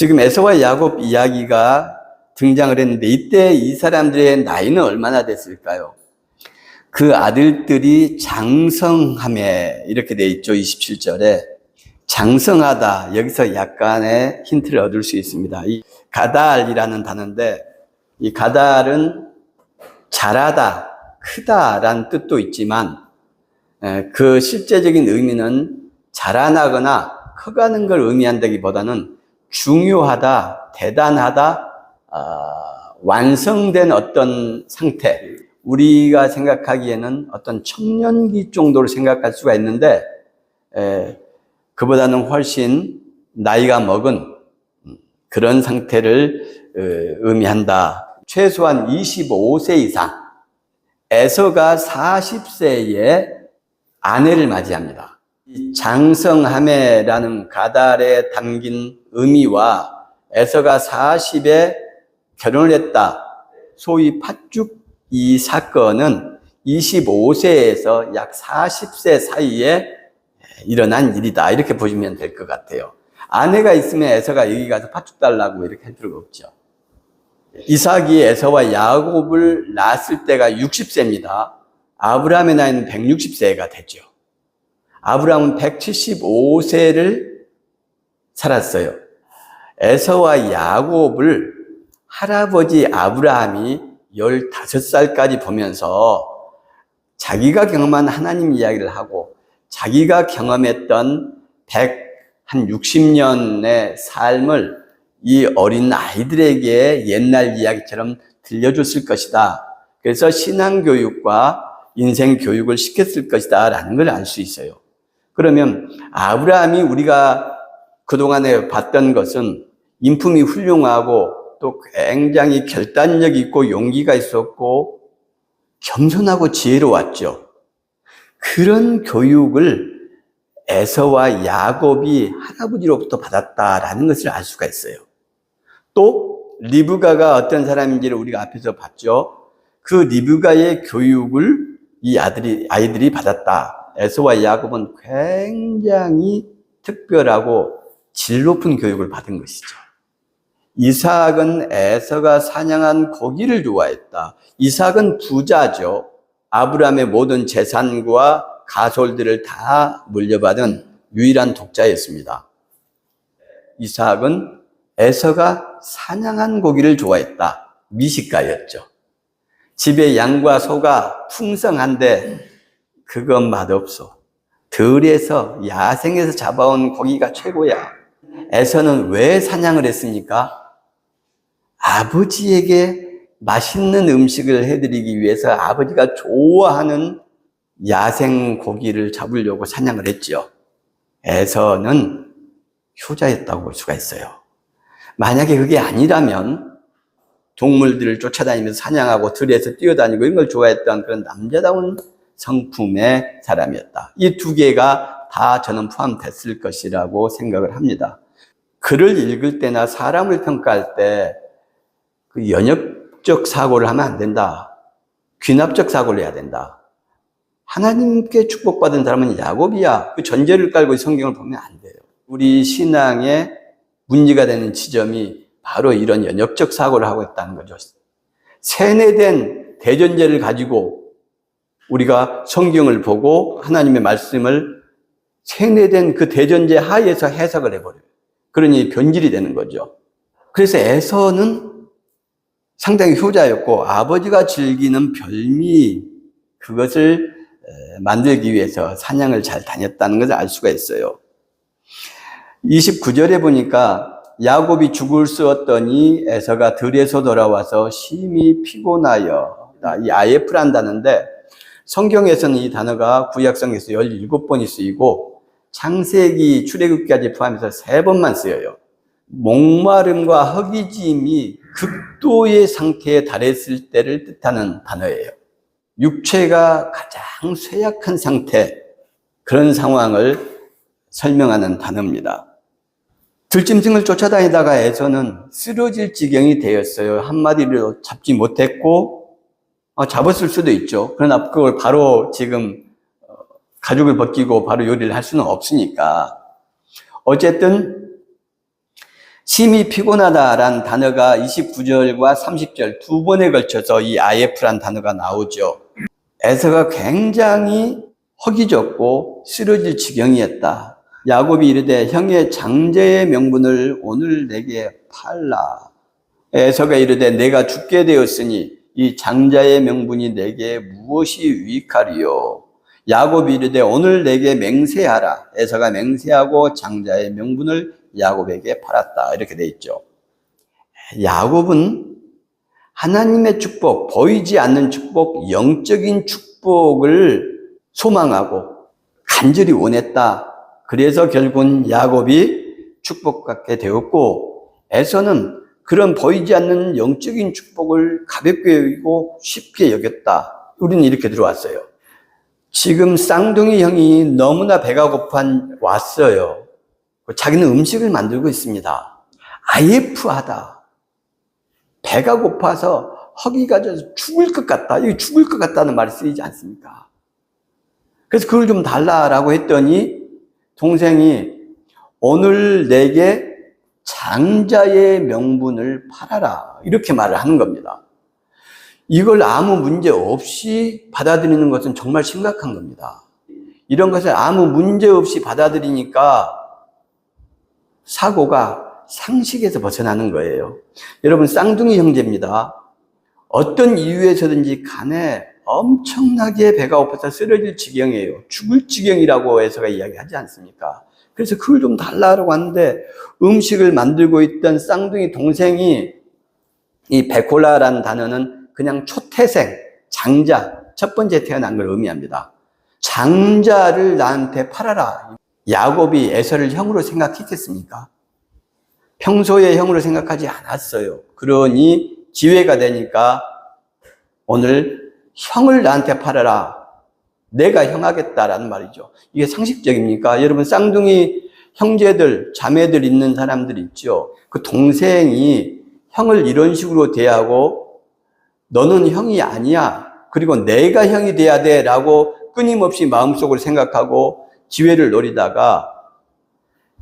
지금 에서와 야곱 이야기가 등장을 했는데 이때 이 사람들의 나이는 얼마나 됐을까요? 그 아들들이 장성하매 이렇게 돼 있죠. 27절에 장성하다, 여기서 약간의 힌트를 얻을 수 있습니다. 이 가달이라는 단어인데 이 가달은 잘하다, 크다라는 뜻도 있지만 그 실제적인 의미는 자라나거나 커가는 걸 의미한다기보다는 중요하다, 대단하다, 완성된 어떤 상태, 우리가 생각하기에는 어떤 청년기 정도로 생각할 수가 있는데 그보다는 훨씬 나이가 먹은 그런 상태를 의미한다. 최소한 25세 이상, 에서가 40세에 아내를 맞이합니다. 장성하매라는 가달에 담긴 의미와 에서가 40에 결혼을 했다, 소위 팥죽 이 사건은 25세에서 약 40세 사이에 일어난 일이다, 이렇게 보시면 될 것 같아요. 아내가 있으면 에서가 여기 가서 팥죽 달라고 이렇게 할 필요가 없죠. 이삭이 에서와 야곱을 낳았을 때가 60세입니다. 아브라함의 나이는 160세가 되죠. 아브라함은 175세를 살았어요. 에서와 야곱을 할아버지 아브라함이 15살까지 보면서 자기가 경험한 하나님 이야기를 하고 자기가 경험했던 160년의 삶을 이 어린 아이들에게 옛날 이야기처럼 들려줬을 것이다. 그래서 신앙교육과 인생교육을 시켰을 것이다 라는 걸 알 수 있어요. 그러면 아브라함이 우리가 그동안에 봤던 것은 인품이 훌륭하고 또 굉장히 결단력 있고 용기가 있었고 겸손하고 지혜로웠죠. 그런 교육을 에서와 야곱이 할아버지로부터 받았다라는 것을 알 수가 있어요. 또 리브가가 어떤 사람인지를 우리가 앞에서 봤죠. 그 리브가의 교육을 이 아이들이 받았다. 에서와 야곱은 굉장히 특별하고 질 높은 교육을 받은 것이죠. 이삭은 에서가 사냥한 고기를 좋아했다. 이삭은 부자죠. 아브라함의 모든 재산과 가솔들을 다 물려받은 유일한 독자였습니다. 이삭은 에서가 사냥한 고기를 좋아했다. 미식가였죠. 집에 양과 소가 풍성한데 그건 맛없어. 들에서 야생에서 잡아온 고기가 최고야. 에서는 왜 사냥을 했습니까? 아버지에게 맛있는 음식을 해드리기 위해서 아버지가 좋아하는 야생 고기를 잡으려고 사냥을 했죠. 에서는 효자였다고 볼 수가 있어요. 만약에 그게 아니라면 동물들을 쫓아다니면서 사냥하고 들에서 뛰어다니고 이런 걸 좋아했던 그런 남자다운 성품의 사람이었다. 이 두 개가 다 저는 포함됐을 것이라고 생각을 합니다. 글을 읽을 때나 사람을 평가할 때 그 연역적 사고를 하면 안 된다. 귀납적 사고를 해야 된다. 하나님께 축복받은 사람은 야곱이야. 그 전제를 깔고 성경을 보면 안 돼요. 우리 신앙의 문제가 되는 지점이 바로 이런 연역적 사고를 하고 있다는 거죠. 세뇌된 대전제를 가지고 우리가 성경을 보고 하나님의 말씀을 세뇌된 그 대전제 하에서 해석을 해버려요. 그러니 변질이 되는 거죠. 그래서 에서는 상당히 효자였고 아버지가 즐기는 별미, 그것을 만들기 위해서 사냥을 잘 다녔다는 것을 알 수가 있어요. 29절에 보니까 야곱이 죽을 쓰었더니 에서가 들에서 돌아와서 심히 피곤하여, 이 아예프란 단어인데 성경에서는 이 단어가 구약성에서 17번이 쓰이고 창세기 출애굽기까지 포함해서 3번만 쓰여요. 목마름과 허기짐이 극도의 상태에 달했을 때를 뜻하는 단어예요. 육체가 가장 쇠약한 상태, 그런 상황을 설명하는 단어입니다. 들짐승을 쫓아다니다가 에서는 쓰러질 지경이 되었어요. 한 마디를 잡지 못했고 잡았을 수도 있죠. 그러나 그걸 바로 지금 가죽을 벗기고 바로 요리를 할 수는 없으니까 어쨌든 심히 피곤하다라는 단어가 29절과 30절 두 번에 걸쳐서 이 아예프란 단어가 나오죠. 에서가 굉장히 허기졌고 쓰러질 지경이었다. 야곱이 이르되 형의 장자의 명분을 오늘 내게 팔라. 에서가 이르되 내가 죽게 되었으니 이 장자의 명분이 내게 무엇이 유익하리요. 야곱이 이르되 오늘 내게 맹세하라. 에서가 맹세하고 장자의 명분을 야곱에게 팔았다. 이렇게 돼 있죠. 야곱은 하나님의 축복, 보이지 않는 축복, 영적인 축복을 소망하고 간절히 원했다. 그래서 결국은 야곱이 축복받게 되었고, 에서는 그런 보이지 않는 영적인 축복을 가볍게 여기고 쉽게 여겼다. 우리는 이렇게 들어왔어요. 지금 쌍둥이 형이 너무나 배가 고파 왔어요. 자기는 음식을 만들고 있습니다. 아예프하다. 배가 고파서 허기가 져서 죽을 것 같다. 이거 죽을 것 같다는 말이 쓰이지 않습니까? 그래서 그걸 좀 달라라고 했더니 동생이 오늘 내게 장자의 명분을 팔아라. 이렇게 말을 하는 겁니다. 이걸 아무 문제 없이 받아들이는 것은 정말 심각한 겁니다. 이런 것을 아무 문제 없이 받아들이니까 사고가 상식에서 벗어나는 거예요. 여러분, 쌍둥이 형제입니다. 어떤 이유에서든지 간에 엄청나게 배가 고파서 쓰러질 지경이에요. 죽을 지경이라고 해서가 이야기하지 않습니까? 그래서 그걸 좀 달라고 하는데 음식을 만들고 있던 쌍둥이 동생이 이 베콜라라는 단어는 그냥 초태생, 장자, 첫 번째 태어난 걸 의미합니다. 장자를 나한테 팔아라. 야곱이 에서를 형으로 생각했겠습니까? 평소에 형으로 생각하지 않았어요. 그러니 기회가 되니까 오늘 형을 나한테 팔아라. 내가 형하겠다라는 말이죠. 이게 상식적입니까? 여러분, 쌍둥이 형제들, 자매들 있는 사람들 있죠. 그 동생이 형을 이런 식으로 대하고 너는 형이 아니야. 그리고 내가 형이 돼야 돼 라고 끊임없이 마음속으로 생각하고 기회를 노리다가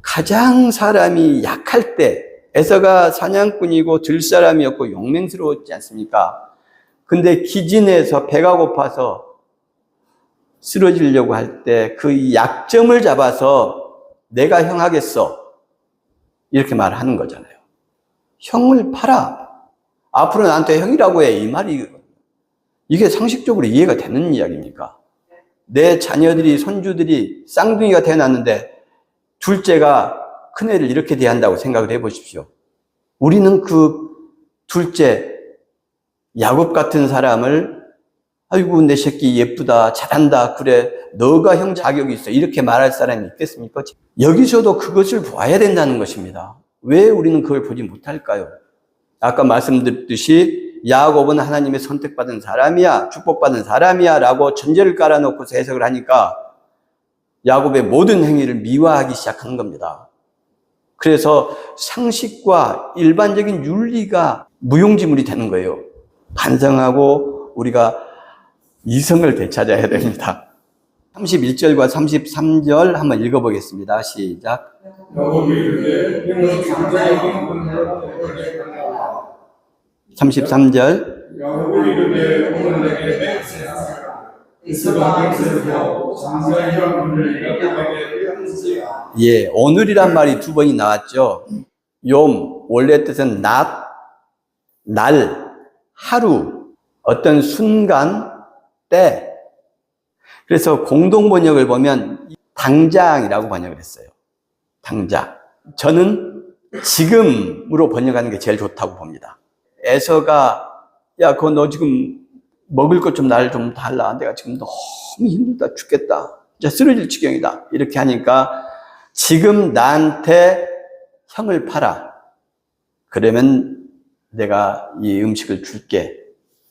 가장 사람이 약할 때, 에서가 사냥꾼이고 들사람이었고 용맹스러웠지 않습니까? 근데 기진해서 배가 고파서 쓰러지려고 할 때 그 약점을 잡아서 내가 형하겠어. 이렇게 말하는 거잖아요. 형을 팔아. 앞으로 나한테 형이라고 해. 이 말이, 이게 상식적으로 이해가 되는 이야기입니까? 내 자녀들이, 손주들이 쌍둥이가 태어났는데 둘째가 큰애를 이렇게 대한다고 생각을 해보십시오. 우리는 그 둘째, 야곱 같은 사람을 아이고 내 새끼 예쁘다, 잘한다, 그래 너가 형 자격이 있어 이렇게 말할 사람이 있겠습니까? 여기서도 그것을 봐야 된다는 것입니다. 왜 우리는 그걸 보지 못할까요? 아까 말씀드렸듯이 야곱은 하나님의 선택받은 사람이야, 축복받은 사람이야 라고 전제를 깔아놓고서 해석을 하니까 야곱의 모든 행위를 미화하기 시작하는 겁니다. 그래서 상식과 일반적인 윤리가 무용지물이 되는 거예요. 반성하고 우리가 이성을 되찾아야 됩니다. 31절과 33절 한번 읽어보겠습니다. 시작. 33절. 예, 오늘이란 말이 두 번이 나왔죠. 욤, 원래 뜻은 낮, 날, 하루, 어떤 순간, 때. 그래서 공동 번역을 보면 당장이라고 번역을 했어요. 당장. 저는 지금으로 번역하는 게 제일 좋다고 봅니다. 에서가 야, 그거 너 지금 먹을 것 좀 날 좀 달라. 내가 지금 너무 힘들다 죽겠다. 진짜 쓰러질 지경이다. 이렇게 하니까 지금 나한테 형을 팔아. 그러면 내가 이 음식을 줄게.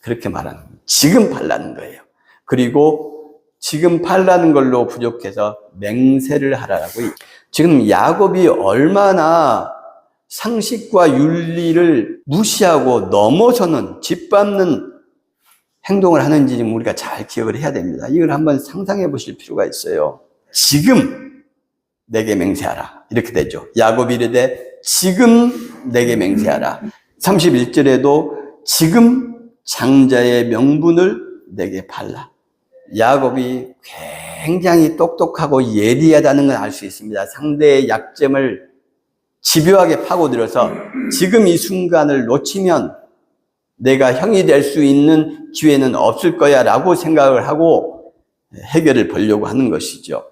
그렇게 말하는 거예요. 지금 팔라는 거예요. 그리고 지금 팔라는 걸로 부족해서 맹세를 하라고. 지금 야곱이 얼마나 상식과 윤리를 무시하고 넘어서는 짓밟는 행동을 하는지 지금 우리가 잘 기억을 해야 됩니다. 이걸 한번 상상해 보실 필요가 있어요. 지금 내게 맹세하라. 이렇게 되죠. 야곱이 이르되 지금 내게 맹세하라. 31절에도 지금 장자의 명분을 내게 팔라. 야곱이 굉장히 똑똑하고 예리하다는 걸 알 수 있습니다. 상대의 약점을 집요하게 파고들어서 지금 이 순간을 놓치면 내가 형이 될 수 있는 기회는 없을 거야 라고 생각을 하고 해결을 보려고 하는 것이죠.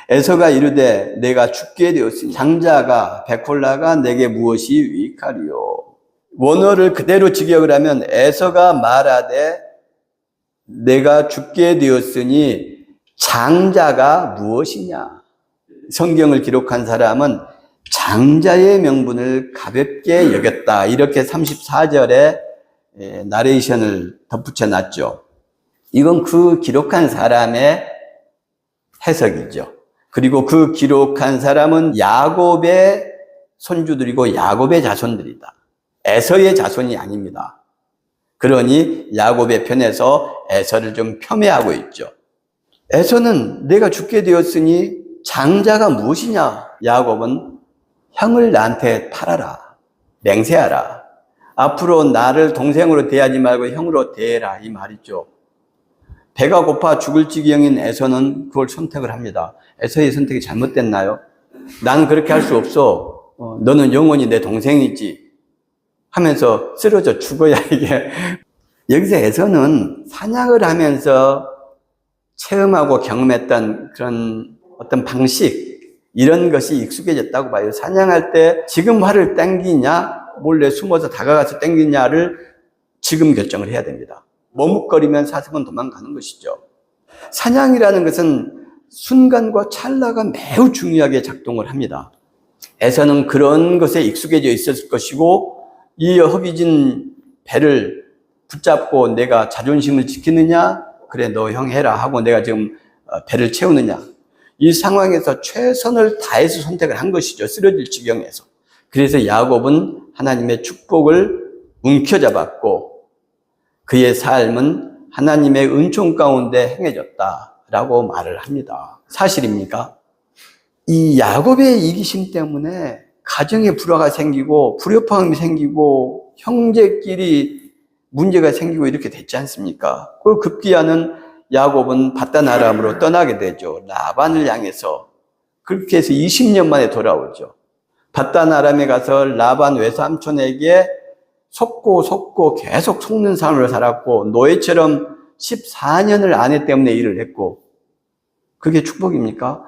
에서가 이르되 내가 죽게 되었으니 장자가 베콜라가 내게 무엇이 유익하리요. 원어를 그대로 직역을 하면 에서가 말하되 내가 죽게 되었으니 장자가 무엇이냐. 성경을 기록한 사람은 장자의 명분을 가볍게 여겼다. 이렇게 34절에 나레이션을 덧붙여 놨죠. 이건 그 기록한 사람의 해석이죠. 그리고 그 기록한 사람은 야곱의 손주들이고 야곱의 자손들이다. 에서의 자손이 아닙니다. 그러니 야곱의 편에서 에서를 좀 폄훼하고 있죠. 에서는 내가 죽게 되었으니 장자가 무엇이냐? 야곱은 형을 나한테 팔아라. 맹세하라. 앞으로 나를 동생으로 대하지 말고 형으로 대해라. 이 말이죠. 배가 고파 죽을 지경인 에서는 그걸 선택을 합니다. 에서의 선택이 잘못됐나요? 나는 그렇게 할 수 없어. 너는 영원히 내 동생이지. 하면서 쓰러져 죽어야 이게. 여기서 에서는 사냥을 하면서 체험하고 경험했던 그런 어떤 방식, 이런 것이 익숙해졌다고 봐요. 사냥할 때 지금 활을 당기냐, 몰래 숨어서 다가가서 당기냐를 지금 결정을 해야 됩니다. 머뭇거리면 사슴은 도망가는 것이죠. 사냥이라는 것은 순간과 찰나가 매우 중요하게 작동을 합니다. 에서는 그런 것에 익숙해져 있었을 것이고, 이 허기진 배를 붙잡고 내가 자존심을 지키느냐, 그래 너 형 해라 하고 내가 지금 배를 채우느냐, 이 상황에서 최선을 다해서 선택을 한 것이죠. 쓰러질 지경에서. 그래서 야곱은 하나님의 축복을 움켜잡았고 그의 삶은 하나님의 은총 가운데 행해졌다라고 말을 합니다. 사실입니까? 이 야곱의 이기심 때문에 가정에 불화가 생기고 불협화음이 생기고 형제끼리 문제가 생기고 이렇게 됐지 않습니까? 그걸 급기야는 야곱은 밧단 아람으로 떠나게 되죠. 라반을 향해서. 그렇게 해서 20년 만에 돌아오죠. 밧단 아람에 가서 라반 외삼촌에게 속고 계속 속는 삶을 살았고 노예처럼 14년을 아내 때문에 일을 했고, 그게 축복입니까?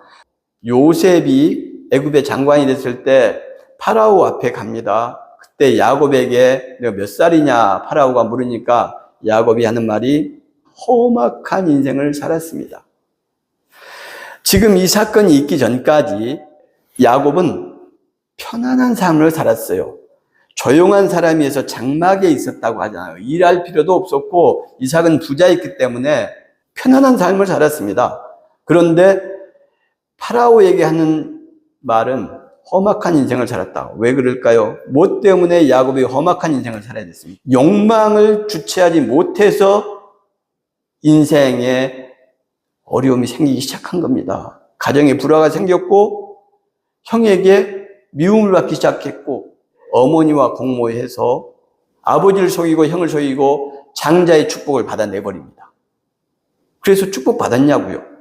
요셉이 애굽의 장관이 됐을 때 파라오 앞에 갑니다. 그때 야곱에게 너 몇 살이냐 파라오가 물으니까 야곱이 하는 말이 험악한 인생을 살았습니다. 지금 이 사건이 있기 전까지 야곱은 편안한 삶을 살았어요. 조용한 사람이어서 장막에 있었다고 하잖아요. 일할 필요도 없었고 이삭은 부자였기 때문에 편안한 삶을 살았습니다. 그런데 파라오에게 하는 말은 험악한 인생을 살았다. 왜 그럴까요? 뭐 때문에 야곱이 험악한 인생을 살아야 됐습니까? 욕망을 주체하지 못해서 인생에 어려움이 생기기 시작한 겁니다. 가정에 불화가 생겼고 형에게 미움을 받기 시작했고 어머니와 공모해서 아버지를 속이고 형을 속이고 장자의 축복을 받아내버립니다. 그래서 축복받았냐고요?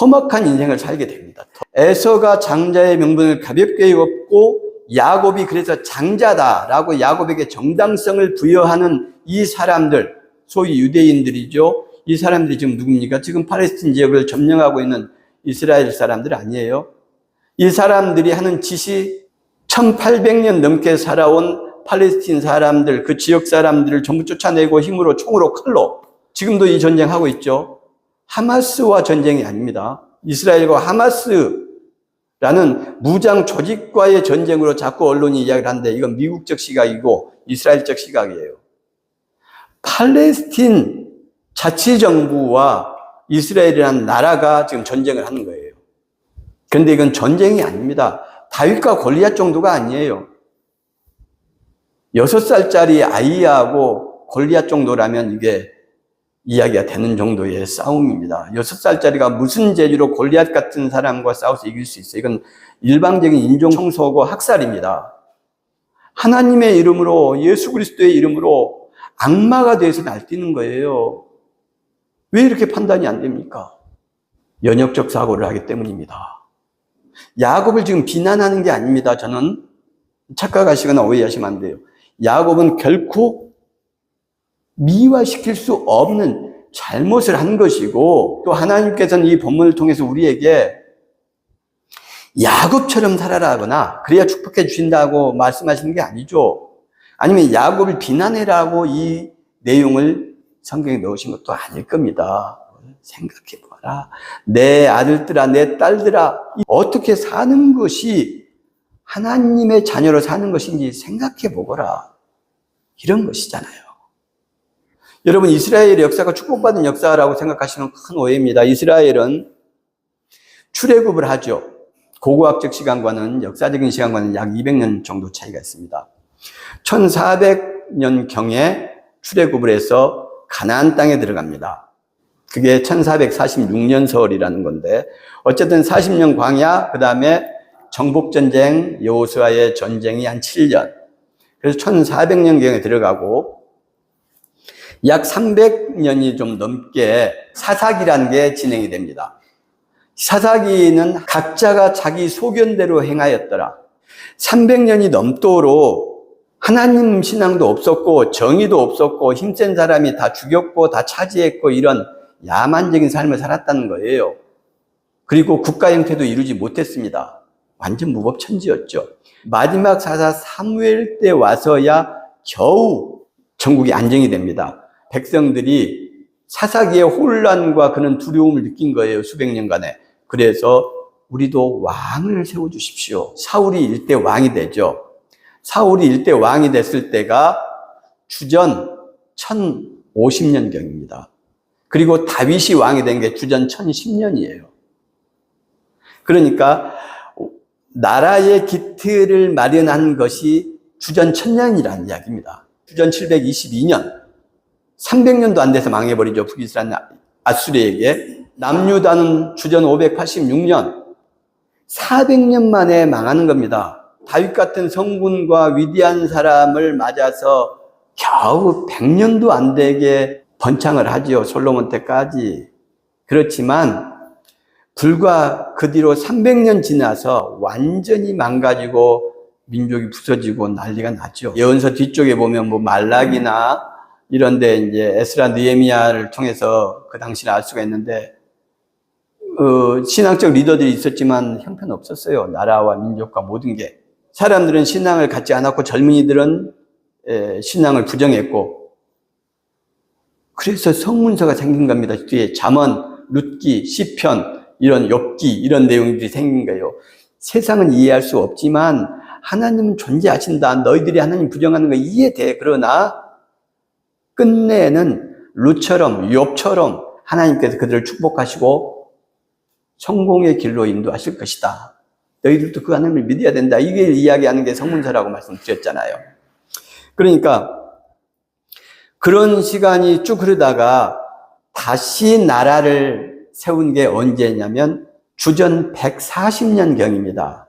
험악한 인생을 살게 됩니다. 에서가 장자의 명분을 가볍게 여겼고 야곱이 그래서 장자다라고 야곱에게 정당성을 부여하는 이 사람들, 소위 유대인들이죠. 이 사람들이 지금 누굽니까? 지금 팔레스틴 지역을 점령하고 있는 이스라엘 사람들 아니에요? 이 사람들이 하는 짓이 1800년 넘게 살아온 팔레스틴 사람들, 그 지역 사람들을 전부 쫓아내고 힘으로 총으로 칼로, 지금도 이 전쟁하고 있죠. 하마스와 전쟁이 아닙니다. 이스라엘과 하마스라는 무장 조직과의 전쟁으로 자꾸 언론이 이야기를 하는데 이건 미국적 시각이고 이스라엘적 시각이에요. 팔레스틴 자치정부와 이스라엘이라는 나라가 지금 전쟁을 하는 거예요. 그런데 이건 전쟁이 아닙니다. 다윗과 골리앗 정도가 아니에요. 6살짜리 아이하고 골리앗 정도라면 이게 이야기가 되는 정도의 싸움입니다. 6살짜리가 무슨 재주로 골리앗 같은 사람과 싸워서 이길 수 있어요? 이건 일방적인 인종 청소고 학살입니다. 하나님의 이름으로, 예수 그리스도의 이름으로 악마가 돼서 날뛰는 거예요. 왜 이렇게 판단이 안 됩니까? 연역적 사고를 하기 때문입니다. 야곱을 지금 비난하는 게 아닙니다. 저는 착각하시거나 오해하시면 안 돼요. 야곱은 결코 미화시킬 수 없는 잘못을 한 것이고, 또 하나님께서는 이 본문을 통해서 우리에게 야곱처럼 살아라 하거나 그래야 축복해 주신다고 말씀하시는 게 아니죠. 아니면 야곱을 비난해라고 이 내용을 성경에 넣으신 것도 아닐 겁니다. 생각해 봐라. 내 아들들아, 내 딸들아, 어떻게 사는 것이 하나님의 자녀로 사는 것인지 생각해 보거라. 이런 것이잖아요. 여러분, 이스라엘의 역사가 축복받은 역사라고 생각하시는 큰 오해입니다. 이스라엘은 출애굽을 하죠. 고고학적 시간과는, 역사적인 시간과는 약 200년 정도 차이가 있습니다. 1400년경에 출애굽을 해서 가나안 땅에 들어갑니다. 그게 1446년설이라는 건데, 어쨌든 40년 광야, 그 다음에 정복전쟁, 여호수아의 전쟁이 한 7년. 그래서 1400년경에 들어가고, 약 300년이 좀 넘게 사사기라는 게 진행이 됩니다. 사사기는 각자가 자기 소견대로 행하였더라. 300년이 넘도록 하나님 신앙도 없었고 정의도 없었고 힘센 사람이 다 죽였고 다 차지했고 이런 야만적인 삶을 살았다는 거예요. 그리고 국가 형태도 이루지 못했습니다. 완전 무법천지였죠. 마지막 사사 사무엘 때 와서야 겨우 전국이 안정이 됩니다. 백성들이 사사기의 혼란과 그런 두려움을 느낀 거예요. 수백 년간에. 그래서 우리도 왕을 세워주십시오. 사울이 일대 왕이 되죠. 사울이 일대 왕이 됐을 때가 주전 1050년경입니다. 그리고 다윗이 왕이 된 게 주전 1010년이에요. 그러니까 나라의 기틀을 마련한 것이 주전 1000년이라는 이야기입니다. 주전 722년. 300년도 안 돼서 망해버리죠. 북이스라엘 아수르에게. 남유다는 주전 586년, 400년 만에 망하는 겁니다. 다윗 같은 성군과 위대한 사람을 맞아서 겨우 100년도 안 되게 번창을 하지요. 솔로몬 때까지. 그렇지만 불과 그 뒤로 300년 지나서 완전히 망가지고 민족이 부서지고 난리가 났죠. 예언서 뒤쪽에 보면 뭐 말락이나 이런데 이제 에스라 느헤미야를 통해서 그 당시를 알 수가 있는데, 신앙적 리더들이 있었지만 형편없었어요. 나라와 민족과 모든 게. 사람들은 신앙을 갖지 않았고 젊은이들은 신앙을 부정했고, 그래서 성문서가 생긴 겁니다. 뒤에 잠언, 룻기, 시편, 이런 욥기 이런 내용들이 생긴 거예요. 세상은 이해할 수 없지만 하나님은 존재하신다. 너희들이 하나님 부정하는 거 이해돼. 그러나 끝내는 룻처럼 욥처럼 하나님께서 그들을 축복하시고 성공의 길로 인도하실 것이다. 너희들도 그 하나님을 믿어야 된다. 이게 이야기하는 게 성문서라고 말씀드렸잖아요. 그러니까 그런 시간이 쭉 흐르다가 다시 나라를 세운 게 언제냐면 주전 140년경입니다.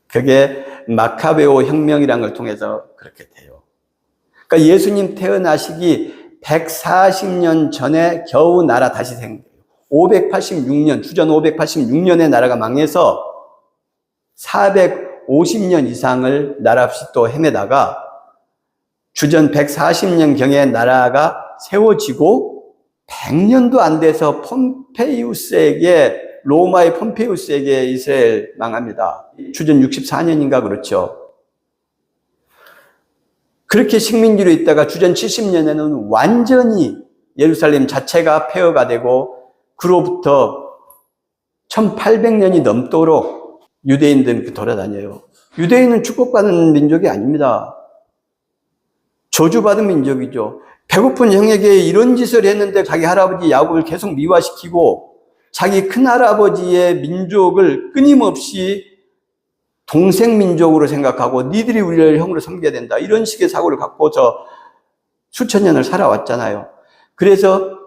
그게 마카베오 혁명이라는 걸 통해서 그렇게 돼요. 그러니까 예수님 태어나시기 140년 전에 겨우 나라 다시 생겨요. 586년, 주전 586년에 나라가 망해서 450년 이상을 나라 없이 또 헤매다가 주전 140년경에 나라가 세워지고 100년도 안 돼서 로마의 폼페이우스에게 이스라엘 망합니다. 주전 64년인가 그렇죠. 그렇게 식민지로 있다가 주전 70년에는 완전히 예루살렘 자체가 폐허가 되고 그로부터 1800년이 넘도록 유대인들은 돌아다녀요. 유대인은 축복받는 민족이 아닙니다. 저주받은 민족이죠. 배고픈 형에게 이런 짓을 했는데 자기 할아버지 야곱을 계속 미화시키고 자기 큰할아버지의 민족을 끊임없이 동생 민족으로 생각하고 니들이 우리를 형으로 섬겨야 된다. 이런 식의 사고를 갖고서 수천 년을 살아왔잖아요. 그래서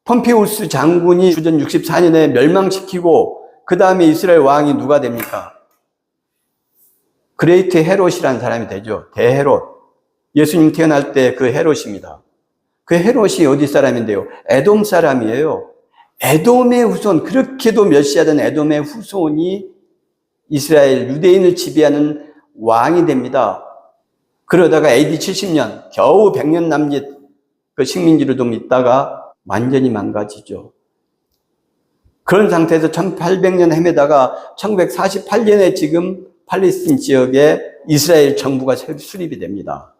폼피우스 장군이 주전 64년에 멸망시키고 그 다음에 이스라엘 왕이 누가 됩니까? 그레이트 헤롯이라는 사람이 되죠. 대헤롯. 예수님 태어날 때 그 헤롯입니다. 그 헤롯이 어디 사람인데요? 에돔 사람이에요. 에돔의 후손, 그렇게도 멸시하던 에돔의 후손이 이스라엘 유대인을 지배하는 왕이 됩니다. 그러다가 AD 70년, 겨우 100년 남짓 그 식민지로 좀 있다가 완전히 망가지죠. 그런 상태에서 1800년 헤매다가 1948년에 지금 팔레스틴 지역에 이스라엘 정부가 수립이 됩니다.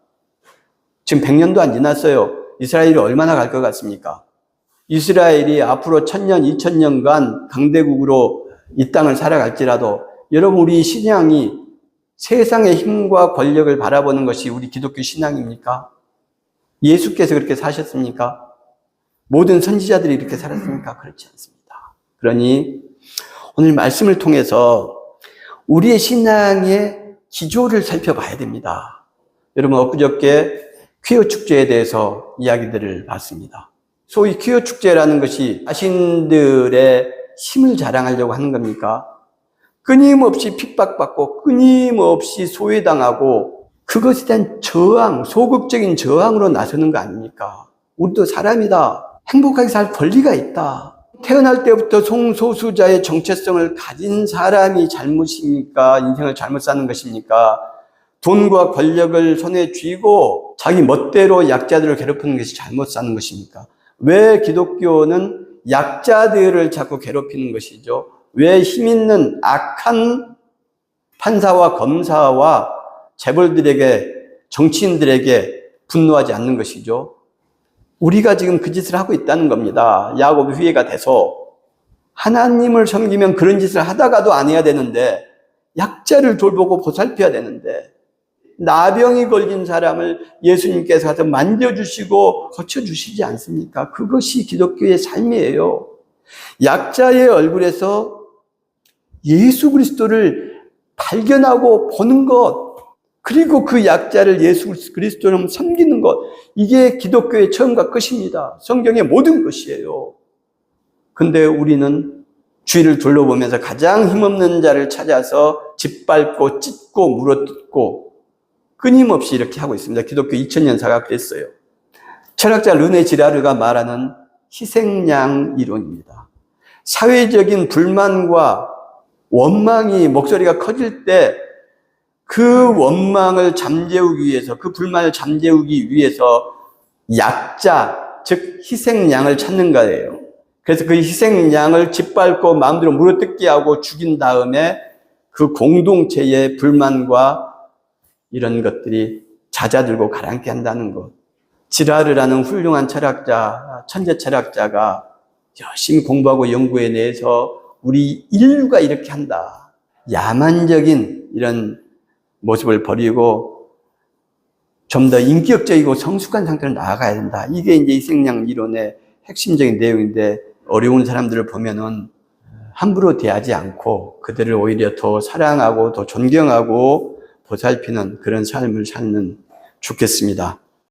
지금 100년도 안 지났어요. 이스라엘이 얼마나 갈 것 같습니까? 이스라엘이 앞으로 1000년, 2000년간 강대국으로 이 땅을 살아갈지라도 여러분, 우리 신앙이 세상의 힘과 권력을 바라보는 것이 우리 기독교 신앙입니까? 예수께서 그렇게 사셨습니까? 모든 선지자들이 이렇게 살았습니까? 그렇지 않습니다. 그러니 오늘 말씀을 통해서 우리의 신앙의 기조를 살펴봐야 됩니다. 여러분, 엊그저께 퀴어 축제에 대해서 이야기들을 봤습니다. 소위 퀴어 축제라는 것이 자신들의 힘을 자랑하려고 하는 겁니까? 끊임없이 핍박받고 끊임없이 소외당하고 그것에 대한 저항, 소극적인 저항으로 나서는 거 아닙니까? 우리도 사람이다. 행복하게 살 권리가 있다. 태어날 때부터 성소수자의 정체성을 가진 사람이 잘못입니까? 인생을 잘못 사는 것입니까? 돈과 권력을 손에 쥐고 자기 멋대로 약자들을 괴롭히는 것이 잘못 사는 것입니까? 왜 기독교는 약자들을 자꾸 괴롭히는 것이죠? 왜 힘있는 악한 판사와 검사와 재벌들에게, 정치인들에게 분노하지 않는 것이죠? 우리가 지금 그 짓을 하고 있다는 겁니다. 야곱의 후예가 돼서 하나님을 섬기면 그런 짓을 하다가도 안 해야 되는데, 약자를 돌보고 보살펴야 되는데, 나병이 걸린 사람을 예수님께서 가서 만져주시고 고쳐주시지 않습니까? 그것이 기독교의 삶이에요. 약자의 얼굴에서 예수 그리스도를 발견하고 보는 것, 그리고 그 약자를 예수 그리스도로 섬기는 것, 이게 기독교의 처음과 끝입니다. 성경의 모든 것이에요. 근데 우리는 주위를 둘러보면서 가장 힘없는 자를 찾아서 짓밟고 찢고 물어뜯고 끊임없이 이렇게 하고 있습니다. 기독교 2000년사가 그랬어요. 철학자 르네 지라르가 말하는 희생양 이론입니다. 사회적인 불만과 원망이 목소리가 커질 때 그 원망을 잠재우기 위해서, 그 불만을 잠재우기 위해서 약자, 즉 희생양을 찾는 거예요. 그래서 그 희생양을 짓밟고 마음대로 물어뜯게 하고 죽인 다음에 그 공동체의 불만과 이런 것들이 잦아들고 가라앉게 한다는 것. 지라르라는 훌륭한 철학자, 천재 철학자가 열심히 공부하고 연구해내서 우리 인류가 이렇게 한다. 야만적인 이런 모습을 버리고 좀 더 인격적이고 성숙한 상태로 나아가야 된다. 이게 이제 희생양 이론의 핵심적인 내용인데, 어려운 사람들을 보면은 함부로 대하지 않고 그들을 오히려 더 사랑하고 더 존경하고 보살피는 그런 삶을 살면 좋겠습니다.